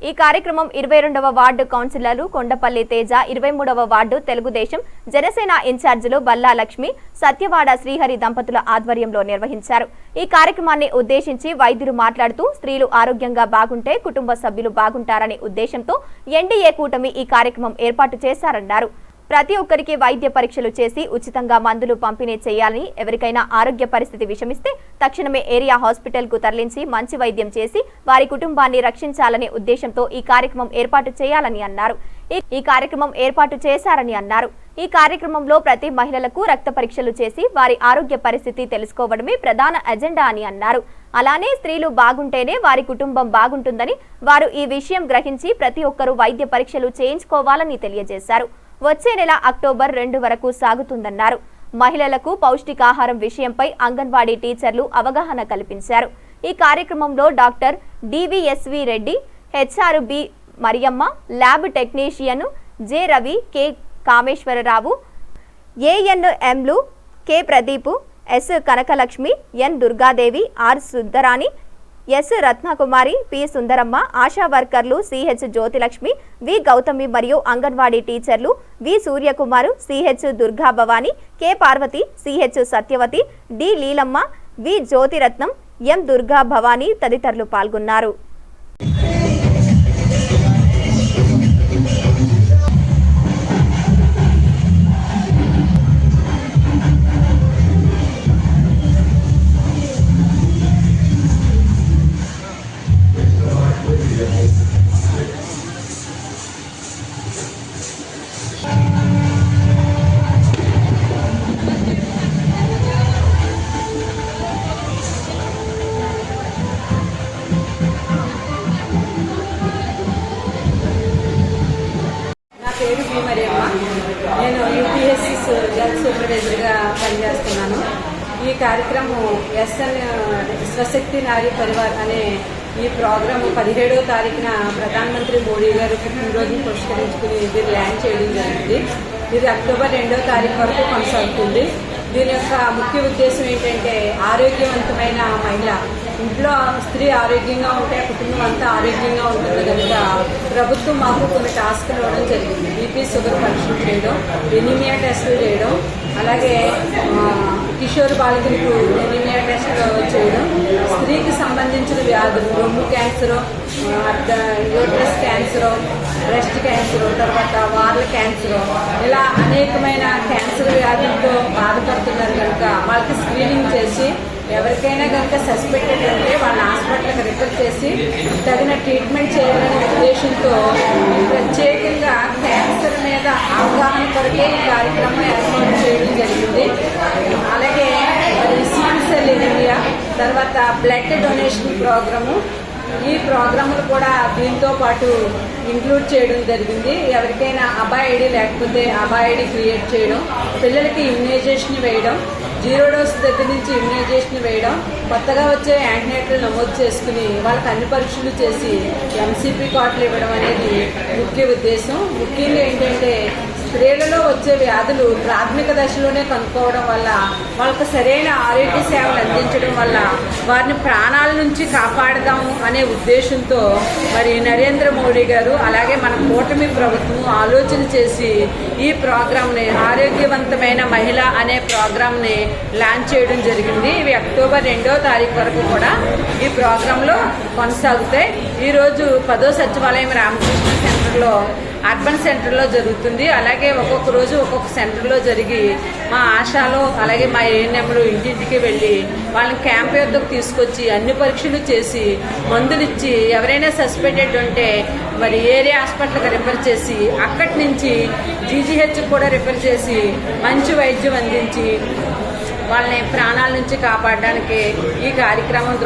ఈ కార్యక్రమం 22వ వార్డు కౌన్సిలర్లు కొండపల్లి తేజ, 23వ వార్డు తెలుగుదేశం జనసేన ఇన్ఛార్జీలు బల్లా లక్ష్మి, సత్యవాడ శ్రీహరి దంపతుల ఆధ్వర్యంలో నిర్వహించారు. ఈ కార్యక్రమాన్ని ఉద్దేశించి వైద్యులు మాట్లాడుతూ స్త్రీలు ఆరోగ్యంగా బాగుంటే కుటుంబ సభ్యులు బాగుంటారనే ఉద్దేశంతో ఎన్డీఏ కూటమి ఈ కార్యక్రమం ఏర్పాటు చేశారన్నారు. ప్రతి ఒక్కరికి వైద్య పరీక్షలు చేసి ఉచితంగా మందులు పంపిణీ చేయాలని, ఎవరికైనా ఆరోగ్య పరిస్థితి విషమిస్తే తక్షణమే ఏరియా హాస్పిటల్ కు తరలించి మంచి వైద్యం చేసి వారి కుటుంబాన్ని రక్షించాలనే ఉద్దేశంతో ఈ కార్యక్రమం ఏర్పాటు చేయాలని అన్నారు. ఈ కార్యక్రమం ఏర్పాటు చేశారని అన్నారు. ఈ కార్యక్రమంలో ప్రతి మహిళలకు రక్త పరీక్షలు చేసి వారి ఆరోగ్య పరిస్థితి తెలుసుకోవడమే ప్రధాన ఎజెండా అని అన్నారు. అలానే స్త్రీలు బాగుంటేనే వారి కుటుంబం బాగుంటుందని, వారు ఈ విషయం గ్రహించి ప్రతి ఒక్కరూ వైద్య పరీక్షలు చేయించుకోవాలని తెలియజేశారు. వచ్చే నెల అక్టోబర్ 2 వరకు సాగుతుందన్నారు. మహిళలకు పౌష్టికాహారం విషయంపై అంగన్వాడీ టీచర్లు అవగాహన కల్పించారు. ఈ కార్యక్రమంలో doctor DVSV Reddy, HRB Mariyamma, lab technician J Ravi, K Kameswararao, ఏఎన్ఎంలు K Pradeep, S Kanakalakshmi, N Durgadevi, R Suddarani, S Ratnakumari, P Sundaramma, ASHA వర్కర్లు సిహెచ్ జ్యోతిలక్ష్మి, వి గౌతమి మరియు అంగన్వాడీ టీచర్లు V Suryakumaru, CH Durga Bhavani, K Parvathi, CH Satyavathi, D Leelamma, V Jyothiratnam, M Durga Bhavani తదితరులు పాల్గొన్నారు. పేరు బి మరియమ్మ. నేను యూపీఎస్సీ గర్ల్స్ సూపర్వైజర్గా పనిచేస్తున్నాను. ఈ కార్యక్రమం ఎస్ఎన్ స్వశక్తి నారీ పరివార్ అనే ఈ ప్రోగ్రాము 17వ తారీఖున ప్రధానమంత్రి మోడీ గారు పుట్టినరోజును పురస్కరించుకుని ఇది ల్యాండ్ చేయడం జరిగింది. ఇది అక్టోబర్ 2వ తారీఖు వరకు కొనసాగుతుంది. దీని యొక్క ముఖ్య ఉద్దేశం ఏంటంటే ఆరోగ్యవంతమైన మహిళ, ఇంట్లో స్త్రీ ఆరోగ్యంగా ఉంటే కుటుంబం అంతా ఆరోగ్యంగా ఉంటుంది కనుక ప్రభుత్వం మాకు కొన్ని టాస్క్లు ఇవ్వడం జరిగింది. బీపీ షుగర్ పరీక్షలు చేయడం, ఎనీమియా టెస్టులు చేయడం, అలాగే కిషోర్ బాలికలకు ఎనీమియా టెస్టులు చేయడం, స్త్రీకి సంబంధించిన వ్యాధులు, రొమ్ము cancer, uterus cancer, breast cancer, తర్వాత వార్ల క్యాన్సర్, ఇలా అనేకమైన క్యాన్సర్ వ్యాధులతో బాధపడుతున్నారు కనుక వాళ్ళకి స్క్రీనింగ్ చేసి ఎవరికైనా కనుక సస్పెక్టెడ్ ఉంటే వాళ్ళ హాస్పిటల్కి రిఫర్ చేసి తగిన ట్రీట్మెంట్ చేయాలనే ఉద్దేశంతో ప్రత్యేకంగా క్యాన్సర్ మీద అవగాహన కొరకే ఈ కార్యక్రమం ఏర్పాటు చేయడం జరిగింది. అలాగే సికిల్ సెల్ ఎనీమియా, తర్వాత బ్లడ్ డొనేషన్ ప్రోగ్రాము, ఈ ప్రోగ్రాములు కూడా దీంతో పాటు ఇంక్లూడ్ చేయడం జరిగింది. ఎవరికైనా అబాయిడీ లేకపోతే అబాయిడీ క్రియేట్ చేయడం, పిల్లలకి ఇమ్యునైజేషన్ వేయడం, 0 డోస్ దగ్గర నుంచి ఇమ్యునైజేషన్ వేయడం, కొత్తగా వచ్చే యాంటీనేటల్ నమోదు చేసుకుని వాళ్ళకి అన్ని పరీక్షలు చేసి ఎంసీపీ కార్డులు ఇవ్వడం అనేది ముఖ్య ఉద్దేశం. ముఖ్యంగా ఏంటంటే స్త్రీలలో వచ్చే వ్యాధులు ప్రాథమిక దశలోనే కనుక్కోవడం వల్ల వాళ్ళకు సరైన ఆరోగ్య సేవలు అందించడం వల్ల వారిని ప్రాణాల నుంచి కాపాడదాము అనే ఉద్దేశంతో మరి నరేంద్ర మోడీ గారు అలాగే మన కూటమి ప్రభుత్వం ఆలోచన చేసి ఈ ప్రోగ్రామ్ని ఆరోగ్యవంతమైన మహిళ అనే ప్రోగ్రామ్ని లాంచ్ చేయడం జరిగింది. ఇవి అక్టోబర్ 2వ తారీఖు వరకు కూడా ఈ ప్రోగ్రాంలో కొనసాగుతాయి. ఈరోజు 10వ సచివాలయం రామకృష్ణ సెంటర్లో, అర్బన్ సెంటర్లో జరుగుతుంది. అలాగే ఒక్కొక్క రోజు ఒక్కొక్క సెంటర్లో జరిగి మా ఆశాలో అలాగే మా ఏఎన్ఎంలు ఇంటింటికి వెళ్ళి వాళ్ళని క్యాంప్ యొద్దకు తీసుకొచ్చి అన్ని పరీక్షలు చేసి మందులు ఇచ్చి ఎవరైనా సస్పెక్టెడ్ ఉంటే మరి ఏరియా హాస్పిటల్కి రిఫర్ చేసి అక్కడి నుంచి జీజీహెచ్కి కూడా రిఫర్ చేసి మంచి వైద్యం అందించి వాళ్ళని ప్రాణాల నుంచి కాపాడడానికి ఈ కార్యక్రమం